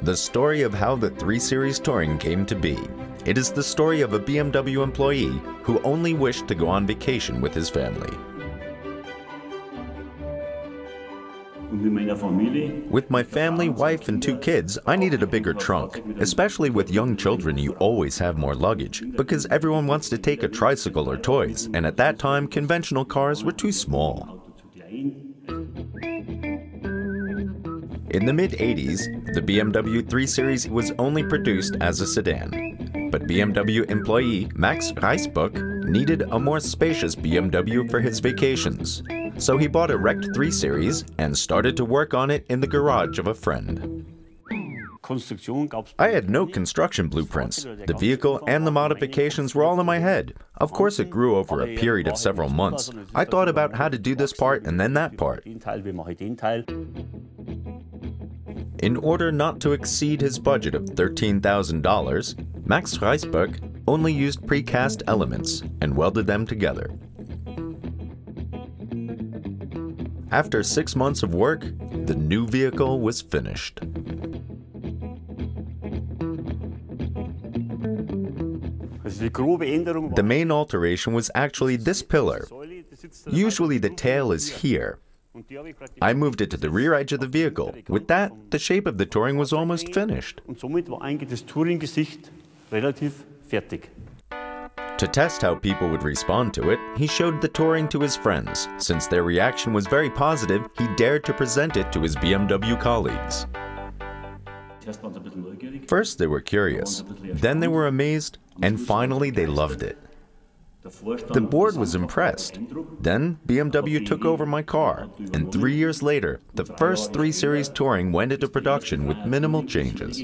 The story of how the 3 Series Touring came to be. It is the story of a BMW employee who only wished to go on vacation with his family. With my family, wife, and 2 kids, I needed a bigger trunk. Especially with young children, you always have more luggage, because everyone wants to take a tricycle or toys, and at that time, conventional cars were too small. In the mid-80s, the BMW 3 Series was only produced as a sedan. But BMW employee Max Reisbuck needed a more spacious BMW for his vacations. So he bought a wrecked 3 Series and started to work on it in the garage of a friend. I had no construction blueprints. The vehicle and the modifications were all in my head. Of course, it grew over a period of several months. I thought about how to do this part and then that part. In order not to exceed his budget of $13,000, Max Reisbuck only used precast elements and welded them together. After 6 months of work, the new vehicle was finished. The main alteration was actually this pillar. Usually the tail is here. I moved it to the rear edge of the vehicle. With that, the shape of the Touring was almost finished. To test how people would respond to it, he showed the Touring to his friends. Since their reaction was very positive, he dared to present it to his BMW colleagues. First they were curious, then they were amazed, and finally they loved it. The board was impressed. Then BMW took over my car, and 3 years later, the first 3 Series Touring went into production with minimal changes.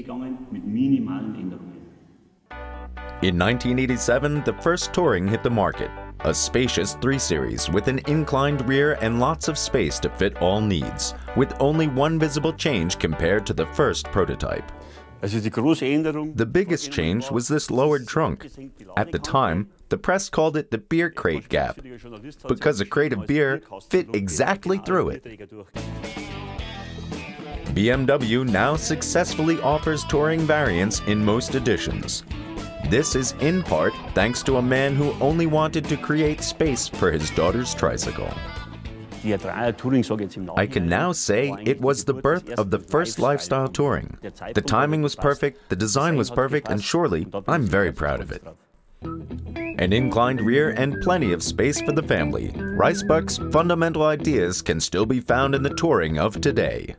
In 1987, the first Touring hit the market, a spacious 3 Series with an inclined rear and lots of space to fit all needs, with only one visible change compared to the first prototype. The biggest change was this lowered trunk. At the time, the press called it the beer crate gap, because a crate of beer fit exactly through it. BMW now successfully offers Touring variants in most editions. This is in part thanks to a man who only wanted to create space for his daughter's tricycle. I can now say it was the birth of the first lifestyle Touring. The timing was perfect, the design was perfect, and surely I'm very proud of it. An inclined rear and plenty of space for the family. Reisbuck's fundamental ideas can still be found in the Touring of today.